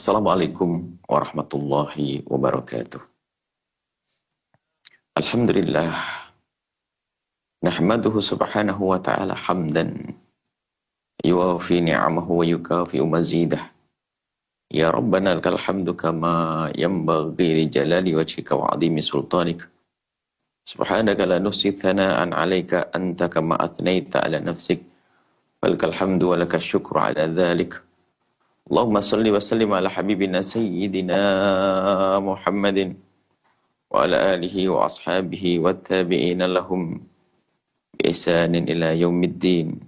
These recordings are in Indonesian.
Assalamualaikum warahmatullahi wabarakatuh. Alhamdulillah, nahmaduhu subhanahu wa ta'ala hamdan, yuwafi ni'amahu wa yukafi'u mazidah. Ya Rabbana lakal hamdu kama yanbaghi li jalali wajhika wa 'azimi sultanik. Subhanaka la nuhsi thana'an 'alaika anta kama athnaita 'ala nafsik. Walakal hamdu wa lakal syukru 'ala dhalik. Allahumma salli wa sallim ala habibina sayyidina Muhammadin wa ala alihi wa ashabihi wa tabi'ina lahum bi ihsanin ila yaumiddin.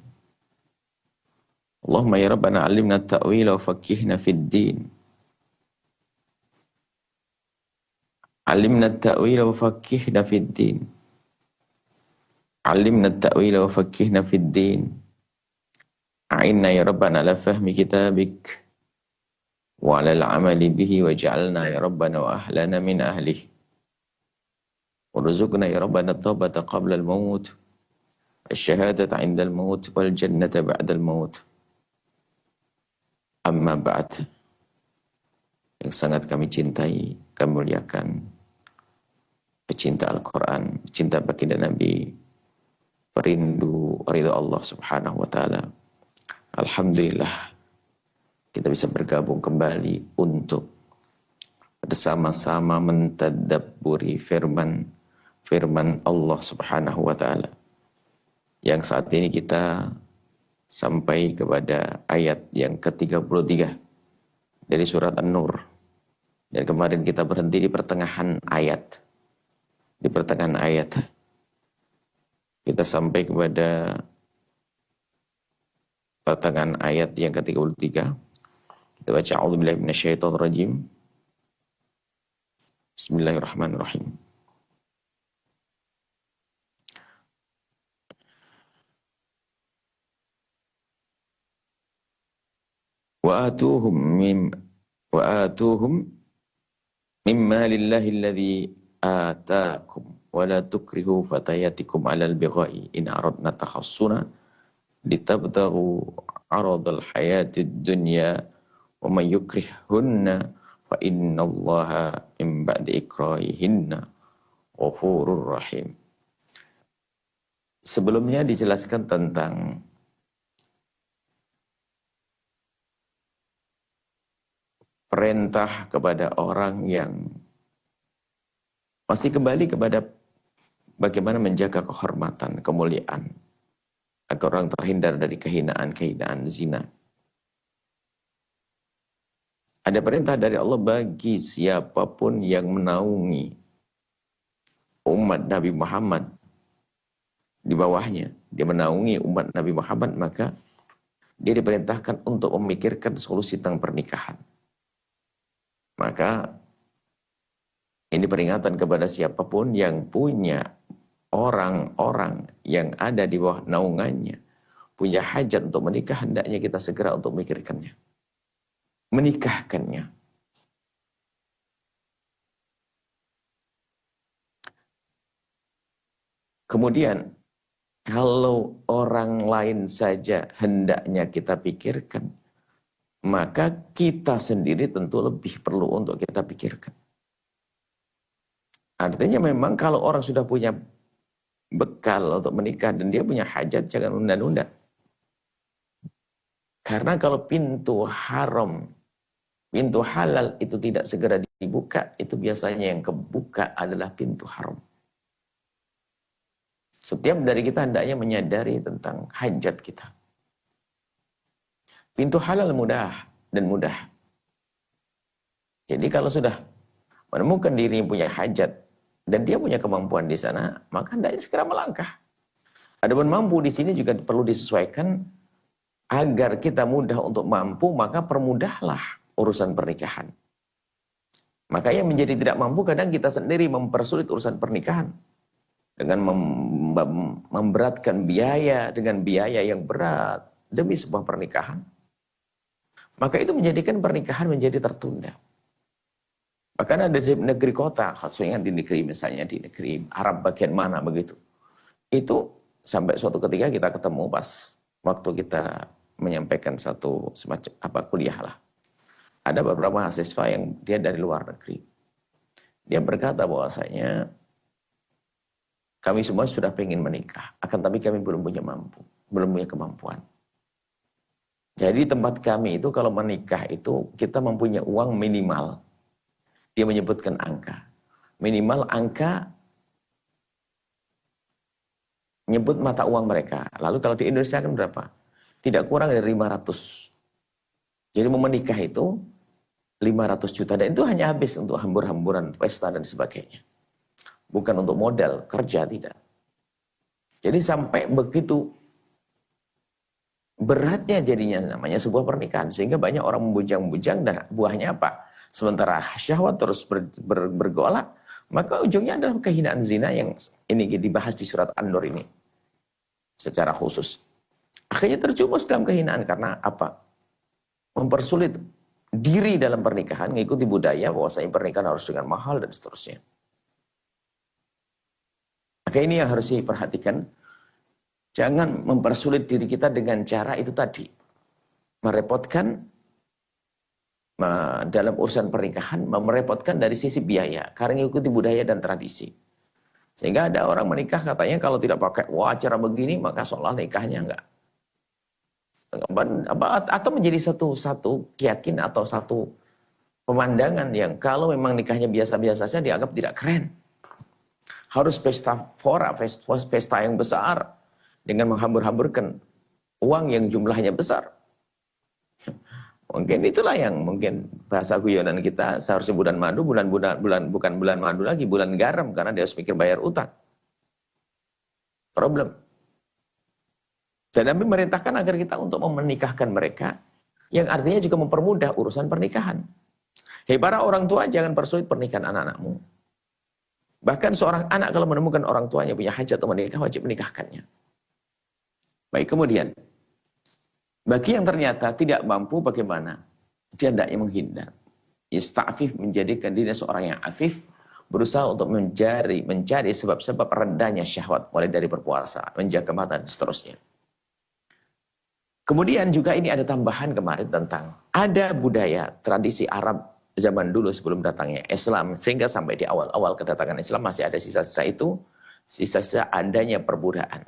Allahumma ya Rabbana alimna at-ta'wila wa faqqihna fid din. Alimna at-ta'wila wa faqqihna fid din. Alimna at-ta'wila wa faqqihna fid din. A'inna ya Rabbana ala fahmi kitabik wa ala al-amali bihi waj'alna ya Rabbana wa ahlana min ahlihi. Warzuqna ya Rabbana at-taubata qabla al-maut, asy-syahadata 'inda al-maut wal jannata ba'da al-maut. Amma ba'd. Yang sangat kami cintai, kami muliakan, pecinta Al-Quran, cinta baginda Nabi, perindu ridha Allah subhanahu wa ta'ala. Alhamdulillah, kita bisa bergabung kembali untuk bersama-sama mentadabburi firman Allah subhanahu wa ta'ala. Yang saat ini kita sampai kepada ayat yang ke-33 dari surat An-Nur. Dan kemarin kita berhenti di pertengahan ayat. Di pertengahan ayat kita sampai kepada pertengahan ayat yang ke-33. Kita baca a'udzubillahi minasyaitonir rajim. Bismillahirrahmanirrahim. Wa atuhum mimma lillahi alladhi ataakum wa la tukrihu fatayatikum 'alal bigha'i in aradna takhassuna litabtaghu 'aradal hayatid dunya wa may yukrihhunna fa innallaha min ba'di ikrahihinna ghafurur rahim. Sebelumnya dijelaskan tentang perintah kepada orang yang masih kembali kepada bagaimana menjaga kehormatan, kemuliaan, agar orang terhindar dari kehinaan zina. Ada perintah dari Allah bagi siapapun yang menaungi umat Nabi Muhammad di bawahnya. Dia menaungi umat Nabi Muhammad, maka dia diperintahkan untuk memikirkan solusi tentang pernikahan. Maka ini peringatan kepada siapapun yang punya orang-orang yang ada di bawah naungannya, punya hajat untuk menikah, hendaknya kita segera untuk memikirkannya, menikahkannya. Kemudian, kalau orang lain saja hendaknya kita pikirkan, maka kita sendiri tentu lebih perlu untuk kita pikirkan. Artinya memang kalau orang sudah punya bekal untuk menikah dan dia punya hajat, jangan nunda-nunda. Karena kalau pintu haram, pintu halal itu tidak segera dibuka, itu biasanya yang kebuka adalah pintu haram. Setiap dari kita hendaknya menyadari tentang hajat kita. Pintu halal mudah dan mudah. Jadi kalau sudah menemukan diri yang punya hajat dan dia punya kemampuan di sana, maka hendaknya segera melangkah. Adapun mampu di sini juga perlu disesuaikan agar kita mudah untuk mampu, maka permudahlah urusan pernikahan. Maka yang menjadi tidak mampu kadang kita sendiri mempersulit urusan pernikahan dengan memberatkan biaya dengan biaya yang berat demi sebuah pernikahan. Maka itu menjadikan pernikahan menjadi tertunda. Bahkan ada di negeri kota, khususnya di negeri misalnya di negeri Arab bagian mana begitu. Itu sampai suatu ketika kita ketemu pas waktu kita menyampaikan satu semacam kuliah lah. Ada beberapa mahasiswa yang dia dari luar negeri. Dia berkata bahwasanya kami semua sudah pengen menikah, akan tapi kami belum punya kemampuan. Jadi tempat kami itu kalau menikah itu kita mempunyai uang minimal. Dia menyebutkan angka. Minimal angka nyebut mata uang mereka. Lalu kalau di Indonesia kan berapa? Tidak kurang dari 500. Jadi mau menikah itu 500 juta. Dan itu hanya habis untuk hambur-hamburan, pesta dan sebagainya. Bukan untuk modal, kerja tidak. Jadi sampai begitu beratnya jadinya namanya sebuah pernikahan. Sehingga banyak orang membujang-bujang dan buahnya apa? Sementara syahwat terus bergolak, maka ujungnya adalah kehinaan zina yang ini dibahas di surat An-Nur ini. Secara khusus. Akhirnya terjumus dalam kehinaan karena apa? Mempersulit diri dalam pernikahan, mengikuti budaya bahwasanya pernikahan harus dengan mahal dan seterusnya. Maka ini yang harus diperhatikan. Jangan mempersulit diri kita dengan cara itu tadi. Merepotkan dalam urusan pernikahan, merepotkan dari sisi biaya. Karena mengikuti budaya dan tradisi. Sehingga ada orang menikah katanya kalau tidak pakai acara begini, maka seolah nikahnya enggak. Atau menjadi satu keyakinan atau satu pemandangan yang kalau memang nikahnya biasa-biasa saja dianggap tidak keren. Harus pesta yang besar dengan menghambur-hamburkan uang yang jumlahnya besar. Mungkin itulah yang mungkin bahasa guyonan kita seharusnya bulan madu, bukan bulan madu lagi, bulan garam karena dia harus mikir bayar utang. Problem. Dan Nabi merintahkan agar kita untuk menikahkan mereka, yang artinya juga mempermudah urusan pernikahan. Hei para orang tua, jangan persulit pernikahan anak-anakmu. Bahkan seorang anak kalau menemukan orang tuanya punya hajat untuk menikah, wajib menikahkannya. Baik, kemudian, bagi yang ternyata tidak mampu bagaimana? Dia hendaknya menghindar. Ista'fif, menjadikan dirinya seorang yang afif, berusaha untuk mencari sebab-sebab rendahnya syahwat, mulai dari berpuasa, menjaga mata, dan seterusnya. Kemudian juga ini ada tambahan kemarin tentang ada budaya tradisi Arab zaman dulu sebelum datangnya Islam, sehingga sampai di awal-awal kedatangan Islam masih ada sisa-sisa itu, sisa-sisa adanya perbudakan.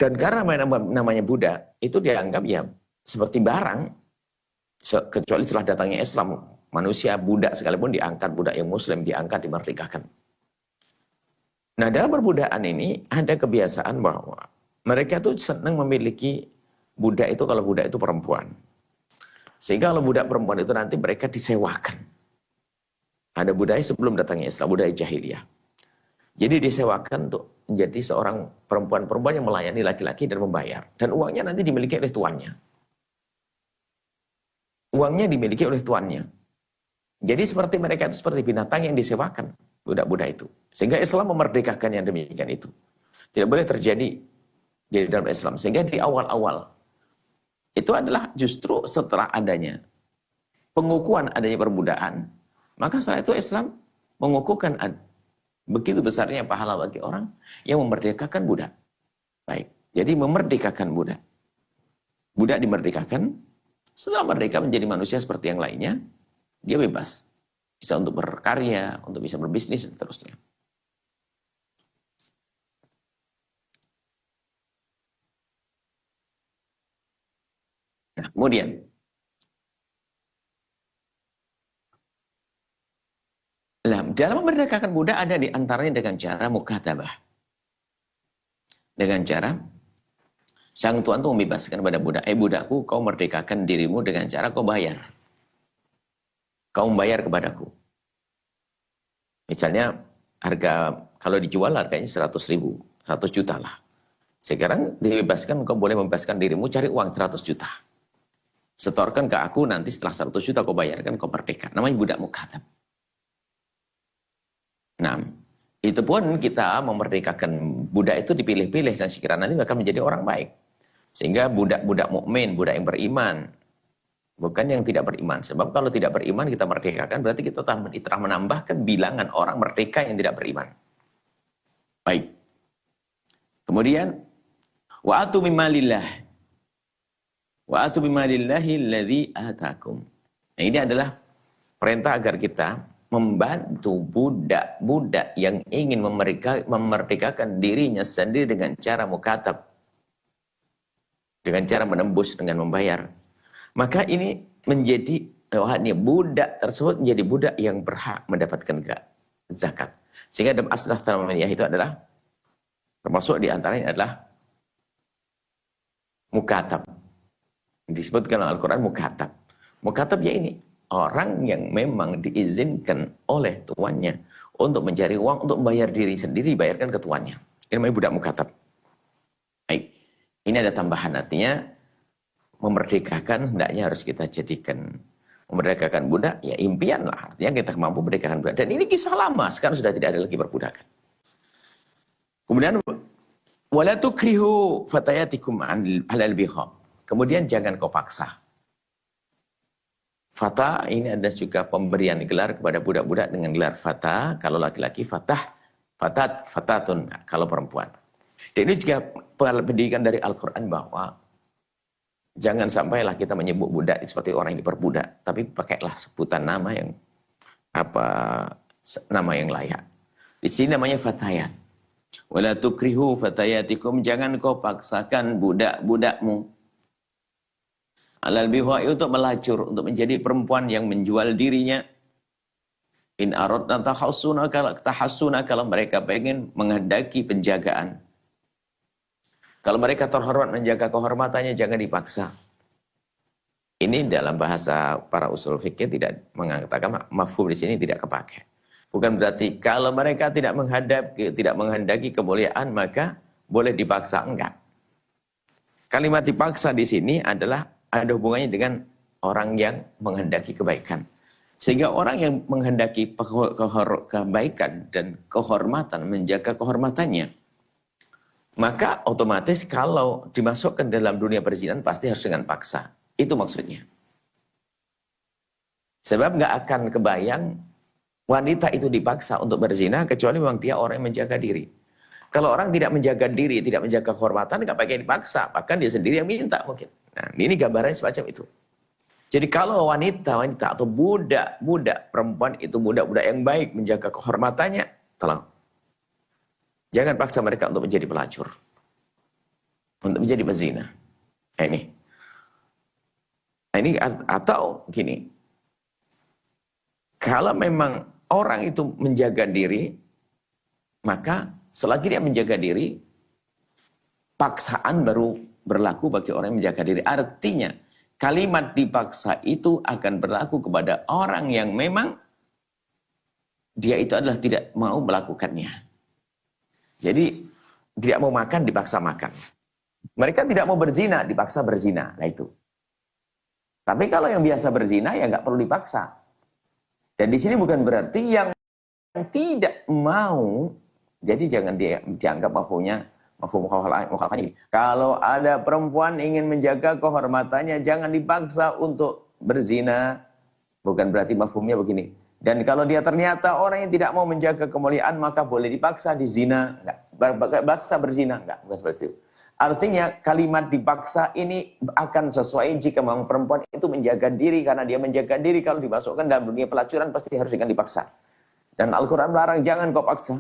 Dan karena namanya budak, itu dianggap ya seperti barang, kecuali setelah datangnya Islam, manusia budak sekalipun diangkat, budak yang muslim diangkat, dimerdekakan. Nah, dalam perbudakan ini ada kebiasaan bahwa mereka tuh senang memiliki budak itu kalau budak itu perempuan. Sehingga kalau budak perempuan itu nanti mereka disewakan. Ada budaya sebelum datangnya Islam, budaya jahiliyah. Jadi disewakan untuk menjadi seorang perempuan-perempuan yang melayani laki-laki dan membayar. Dan uangnya nanti dimiliki oleh tuannya. Uangnya dimiliki oleh tuannya. Jadi seperti mereka itu seperti binatang yang disewakan. Budak-budak itu. Sehingga Islam memerdekakan yang demikian itu. Tidak boleh terjadi di dalam Islam. Sehingga di awal-awal itu adalah justru setelah adanya pengukuhan adanya perbudakan, maka setelah itu Islam mengukuhkan begitu besarnya pahala bagi orang yang memerdekakan budak. Baik, jadi memerdekakan budak. Budak dimerdekakan, setelah merdeka menjadi manusia seperti yang lainnya, dia bebas. Bisa untuk berkarya, untuk bisa berbisnis, dan seterusnya. Nah, kemudian, dalam memerdekakan budak ada di antaranya dengan cara mukatabah. Dengan cara, sang tuan itu membebaskan pada budak, budakku, kau merdekakan dirimu dengan cara kau bayar. Kau membayar kepadaku. Misalnya harga kalau dijual harganya 100.000, 100 juta lah. Sekarang dibebaskan, kau boleh membebaskan dirimu cari uang 100 juta. Setorkan ke aku nanti setelah 100 juta kau bayarkan, kau merdeka. Namanya budak mukatab. Nah, itu pun kita memerdekakan budak itu dipilih-pilih dan sekiranya nanti akan menjadi orang baik. Sehingga budak-budak mukmin, budak yang beriman, bukan yang tidak beriman. Sebab kalau tidak beriman kita merdekakan, berarti kita telah menambahkan bilangan orang merdeka yang tidak beriman. Baik. Kemudian, wa'atu mimmalillah. Wa atu bimalillahi alladzi atakum. Nah, ini adalah perintah agar kita membantu budak-budak yang ingin memerdekakan dirinya sendiri dengan cara mukatab, dengan cara menembus, dengan membayar. Maka ini menjadi budak tersebut menjadi budak yang berhak mendapatkan zakat. Sehingga dalam asnaf thamaniyah itu adalah termasuk di antaranya adalah mukatab. Disebutkan dalam Al-Quran mukatab. Mukatab ya ini orang yang memang diizinkan oleh tuannya untuk mencari uang untuk membayar diri sendiri, bayarkan ke tuannya. Ini namanya budak mukatab. Baik. Ini ada tambahan, artinya memerdekakan hendaknya harus kita jadikan memerdekakan budak ya impian lah, artinya kita mampu memerdekakan budak. Dan ini kisah lama, sekarang sudah tidak ada lagi perbudakan. Kemudian wala tukrihu fatayatikum alal bigha. Kemudian jangan kau paksa. Fata ini ada juga pemberian gelar kepada budak-budak dengan gelar fata, kalau laki-laki fatah, fatatun kalau perempuan. Dan ini juga pendidikan dari Al-Quran bahwa jangan sampailah kita menyebut budak seperti orang yang diperbudak, tapi pakailah sebutan nama yang nama yang layak. Di sini namanya fatayat. Wala tukrihu fatayatikum, jangan kau paksakan budak-budakmu alal bigha, untuk melacur, untuk menjadi perempuan yang menjual dirinya. In aradna tahassuna, kalau mereka pengen menghendaki penjagaan. Kalau mereka terhormat menjaga kehormatannya, jangan dipaksa. Ini dalam bahasa para usul fikih tidak mengatakan mafhum di sini tidak kepakai. Bukan berarti kalau mereka tidak menghendaki kemuliaan maka boleh dipaksa, enggak. Kalimat dipaksa di sini adalah ada hubungannya dengan orang yang menghendaki kebaikan. Sehingga orang yang menghendaki kebaikan dan kehormatan, menjaga kehormatannya, maka otomatis kalau dimasukkan dalam dunia perzinahan pasti harus dengan paksa. Itu maksudnya. Sebab nggak akan kebayang wanita itu dipaksa untuk berzina kecuali memang dia orang yang menjaga diri. Kalau orang tidak menjaga diri, tidak menjaga kehormatan, nggak pakai dipaksa. Bahkan dia sendiri yang minta mungkin. Nah, ini gambarannya semacam itu. Jadi kalau wanita atau budak perempuan itu budak-budak yang baik menjaga kehormatannya, tolong. Jangan paksa mereka untuk menjadi pelacur. Untuk menjadi pezina. Ini atau gini. Kalau memang orang itu menjaga diri, maka selagi dia menjaga diri, paksaan baru berlaku bagi orang yang menjaga diri. Artinya, kalimat dipaksa itu akan berlaku kepada orang yang memang dia itu adalah tidak mau melakukannya. Jadi tidak mau makan dipaksa makan. Mereka tidak mau berzina dipaksa berzina. Nah itu. Tapi kalau yang biasa berzina ya nggak perlu dipaksa. Dan di sini bukan berarti yang tidak mau. Jadi jangan dianggap mafhum mukhalafahnya. Kalau ada perempuan ingin menjaga kehormatannya jangan dipaksa untuk berzina. Bukan berarti mafhumnya begini. Dan kalau dia ternyata orang yang tidak mau menjaga kemuliaan, maka boleh dipaksa di zina. Enggak. Paksa berzina. Enggak. Bukan seperti itu. Artinya kalimat dipaksa ini akan sesuai jika memang perempuan itu menjaga diri. Karena dia menjaga diri kalau dimasukkan dalam dunia pelacuran pasti harus dengan dipaksa. Dan Al-Quran melarang jangan kau paksa.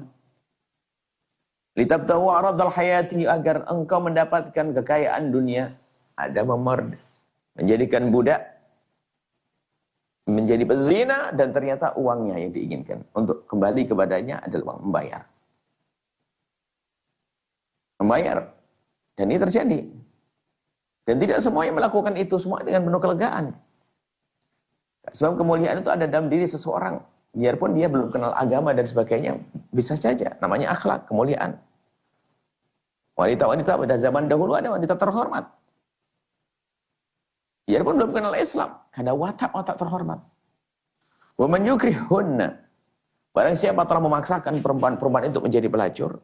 Litabtahu aradal hayati, agar engkau mendapatkan kekayaan dunia. Ada menjadikan budak. Menjadi pezina dan ternyata uangnya yang diinginkan untuk kembali kepadanya adalah uang membayar. Dan ini terjadi. Dan tidak semua yang melakukan itu semua dengan penuh kelegaan. Sebab kemuliaan itu ada dalam diri seseorang, biarpun dia belum kenal agama dan sebagainya, bisa saja namanya akhlak, kemuliaan. Wanita-wanita pada zaman dahulu ada wanita terhormat. Biarpun belum kenal Islam, ada watak-watak terhormat. Wa man yukrihunna, barang siapa telah memaksakan perempuan-perempuan itu menjadi pelacur,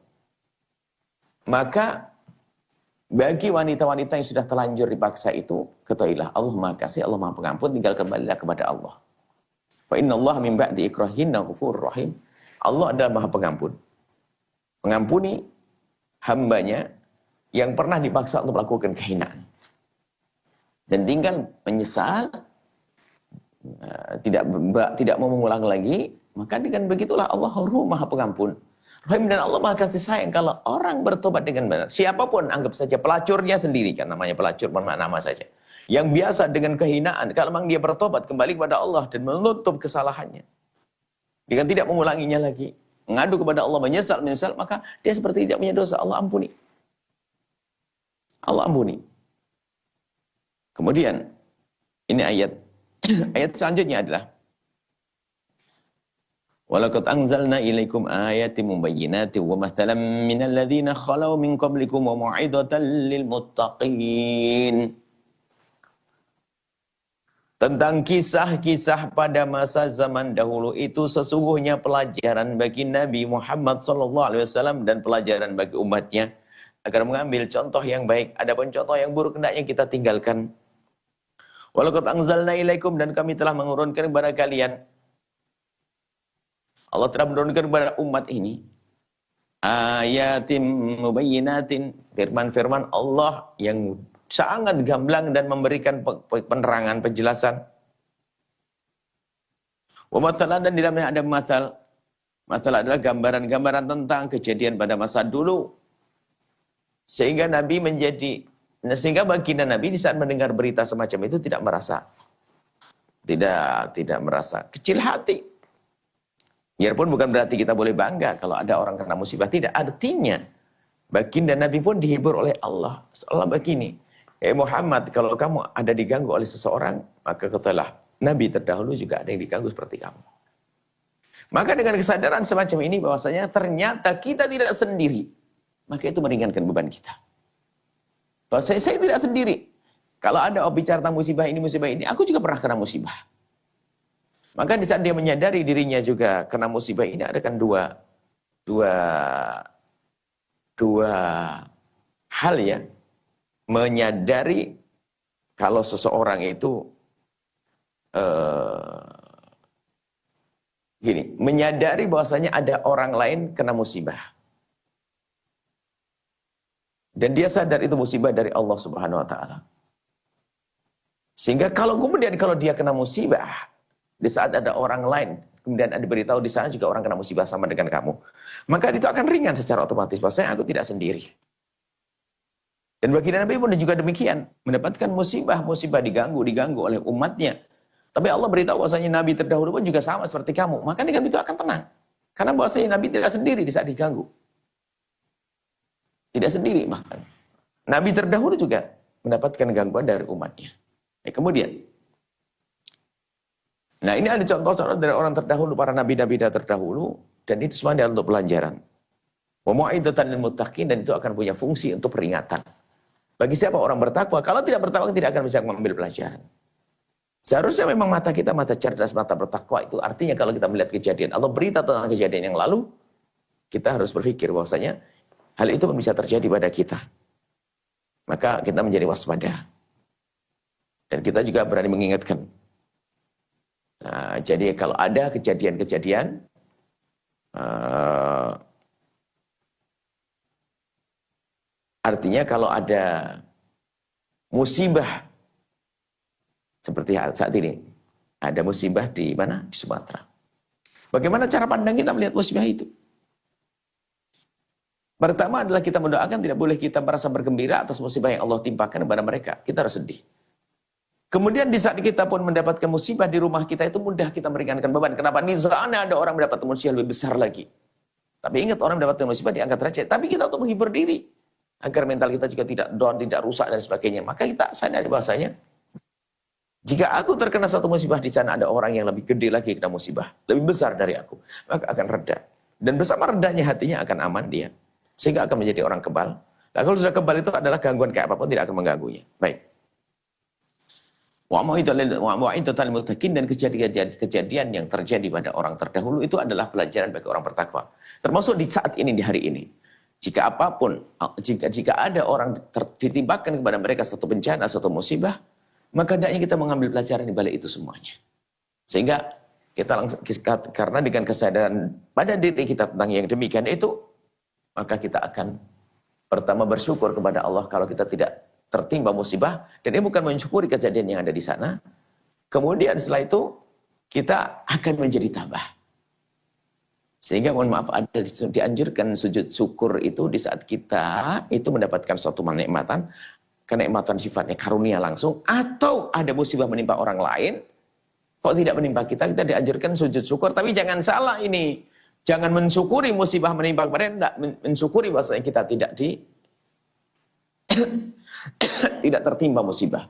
maka bagi wanita-wanita yang sudah terlanjur dipaksa itu, ketahuilah Allah Maha Kasih, Allah Maha Pengampun, tinggal kembalilah kepada Allah. Fa innallaha min ba'di ikrahinna ghafurur rahim. Allah adalah Maha Pengampun. Mengampuni hambanya yang pernah dipaksa untuk melakukan kehinaan. dan tinggal menyesal, tidak mau mengulang lagi, maka dengan begitulah Allah Maha Pengampun, Rahim, dan Allah Maha Kasih Sayang kalau orang bertobat dengan benar. Siapapun, anggap saja pelacurnya sendiri, kan namanya pelacur, nama saja. Yang biasa dengan kehinaan, kalau memang dia bertobat kembali kepada Allah dan menutup kesalahannya, dengan tidak mengulanginya lagi, mengadu kepada Allah, menyesal, maka dia seperti tidak punya dosa. Allah ampuni. Allah ampuni. Kemudian, ini ayat selanjutnya adalah walaqad anzalna ilaikum ayatin mubayyinatin wa mathalan minal ladzina khalau min qablikum wa mau'izatan lil muttaqin. Tentang kisah-kisah pada masa zaman dahulu itu sesungguhnya pelajaran bagi Nabi Muhammad SAW dan pelajaran bagi umatnya agar mengambil contoh yang baik. Adapun contoh yang buruk hendaknya kita tinggalkan. Walaqad anzalna ilaikum, dan kami telah menurunkan kepada kalian. Allah telah menurunkan kepada umat ini ayatim mubayyinatin, firman-firman Allah yang sangat gamblang dan memberikan penerangan, penjelasan. Wa mathalan, dan di dalamnya ada mathal. Mathal adalah gambaran-gambaran tentang kejadian pada masa dulu. Sehingga baginda Nabi di saat mendengar berita semacam itu tidak merasa kecil hati. Biarpun bukan berarti kita boleh bangga kalau ada orang kena musibah, tidak. Artinya baginda Nabi pun dihibur oleh Allah. Seolah begini, Muhammad, kalau kamu ada diganggu oleh seseorang, maka katalah Nabi terdahulu juga ada yang diganggu seperti kamu. Maka dengan kesadaran semacam ini bahwasanya ternyata kita tidak sendiri, maka itu meringankan beban kita. Bahwa saya tidak sendiri. Kalau ada bicara tentang musibah ini, aku juga pernah kena musibah. Maka di saat dia menyadari dirinya juga kena musibah ini, ada kan dua hal ya. Menyadari kalau seseorang itu menyadari bahwasanya ada orang lain kena musibah. Dan dia sadar itu musibah dari Allah Subhanahu wa taala. Sehingga kalau dia kena musibah, di saat ada orang lain, kemudian ada beritahu di sana juga orang kena musibah sama dengan kamu, maka itu akan ringan secara otomatis, bahwasanya aku tidak sendiri. Dan baginda Nabi pun juga demikian, mendapatkan musibah diganggu oleh umatnya. Tapi Allah beritahu bahwasanya Nabi terdahulu pun juga sama seperti kamu, maka dengan itu akan tenang. Karena bahwasanya Nabi tidak sendiri di saat diganggu. Tidak sendiri bahkan. Nabi terdahulu juga mendapatkan gangguan dari umatnya. Kemudian, nah ini ada contoh-contoh dari orang terdahulu, para nabi-nabi terdahulu, dan itu semua adalah untuk pelajaran. Wa mau'izatan lil muttaqin, dan itu akan punya fungsi untuk peringatan. Bagi siapa orang bertakwa, kalau tidak bertakwa tidak akan bisa mengambil pelajaran. Seharusnya memang mata kita, mata cerdas, mata bertakwa itu artinya kalau kita melihat kejadian atau berita tentang kejadian yang lalu, kita harus berpikir bahwasanya hal itu bisa terjadi pada kita. Maka kita menjadi waspada. Dan kita juga berani mengingatkan. Nah, jadi kalau ada kejadian-kejadian, artinya kalau ada musibah, seperti saat ini, ada musibah di mana? Di Sumatera. Bagaimana cara pandang kita melihat musibah itu? Pertama adalah kita mendoakan, tidak boleh kita merasa bergembira atas musibah yang Allah timpakan kepada mereka. Kita harus sedih. Kemudian di saat kita pun mendapatkan musibah di rumah kita, itu mudah kita meringankan beban. Kenapa? Di sana ada orang mendapatkan musibah lebih besar lagi. Tapi ingat, orang mendapatkan musibah diangkat derajat. Tapi kita untuk menghibur diri. Agar mental kita juga tidak down, tidak rusak dan sebagainya. Maka kita sadar bahasanya, jika aku terkena satu musibah, di sana ada orang yang lebih gede lagi kena musibah. Lebih besar dari aku. Maka akan reda. Dan bersama redanya hatinya akan aman dia. Sehingga akan menjadi orang kebal. Nah, kalau sudah kebal itu adalah gangguan kayak apapun tidak akan mengganggunya. Baik. Wa mau'izatan lil muttaqin, dan kejadian yang terjadi pada orang terdahulu itu adalah pelajaran bagi orang bertakwa. Termasuk di saat ini, di hari ini. Jika ada orang ditimpakan kepada mereka satu bencana, satu musibah, maka hendaknya kita mengambil pelajaran di balik itu semuanya. Sehingga kita langsung, karena dengan kesadaran pada diri kita tentang yang demikian itu, maka kita akan pertama bersyukur kepada Allah kalau kita tidak tertimpa musibah, dan dia bukan mensyukuri kejadian yang ada di sana, kemudian setelah itu kita akan menjadi tabah. Sehingga mohon maaf, ada dianjurkan sujud syukur itu di saat kita itu mendapatkan suatu kenikmatan sifatnya karunia langsung, atau ada musibah menimpa orang lain, kok tidak menimpa kita, kita dianjurkan sujud syukur. Tapi jangan salah ini, jangan mensyukuri musibah menimpa kepada kita, mensyukuri bahwasanya kita tidak tertimpa musibah.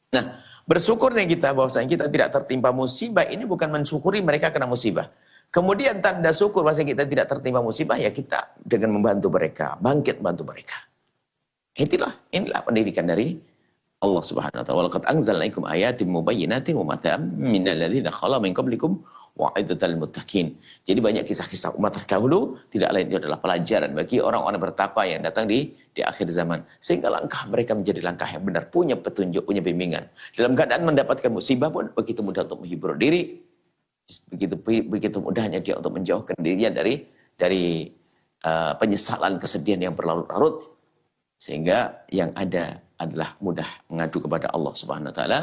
Nah, bersyukurnya kita bahwasanya kita tidak tertimpa musibah ini bukan mensyukuri mereka kena musibah. Kemudian tanda syukur bahwasanya kita tidak tertimpa musibah, ya kita dengan membantu mereka, bangkit membantu mereka. Inilah pendidikan dari Allah Subhanahu wa taala. Walaqad anzalnaikum ayatin mubayyinatin wa mathalan minal ladzina khala min qablikum wa'idatal muttaqin. Jadi banyak kisah-kisah umat terdahulu, tidak lain itu adalah pelajaran bagi orang-orang bertakwa yang datang di akhir zaman. Sehingga langkah mereka menjadi langkah yang benar, punya petunjuk, punya bimbingan. Dalam keadaan mendapatkan musibah pun begitu mudah untuk menghibur diri, begitu mudahnya dia untuk menjauhkan dirinya dari penyesalan, kesedihan yang berlarut-larut. Sehingga yang ada adalah mudah mengadu kepada Allah Subhanahu wa taala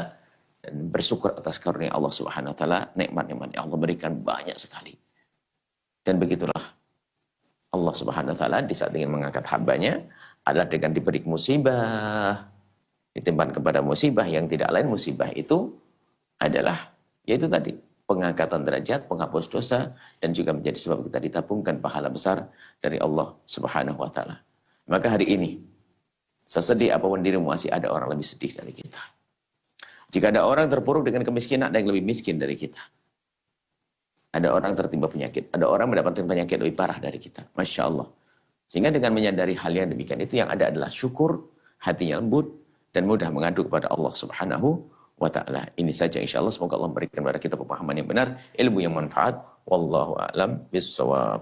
dan bersyukur atas karunia Allah Subhanahu wa taala, nikmat-nikmat yang Allah berikan banyak sekali. Dan begitulah Allah Subhanahu wa taala di saat ingin mengangkat hambanya adalah dengan diberi musibah, ditimpan kepada musibah yang tidak lain musibah itu adalah yaitu tadi pengangkatan derajat, penghapus dosa, dan juga menjadi sebab kita ditabungkan pahala besar dari Allah Subhanahu wa taala. Maka hari ini, sesedih apapun dirimu, masih ada orang lebih sedih dari kita. Jika ada orang terpuruk dengan kemiskinan, ada yang lebih miskin dari kita. Ada orang tertimpa penyakit, ada orang mendapatkan penyakit lebih parah dari kita. Masya Allah. Sehingga dengan menyadari hal yang demikian itu, yang ada adalah syukur, hatinya lembut, dan mudah mengadu kepada Allah Subhanahu wa ta'ala. Ini saja insya Allah. Semoga Allah memberikan kepada kita pemahaman yang benar, ilmu yang manfaat. Wallahu a'lam bishawab.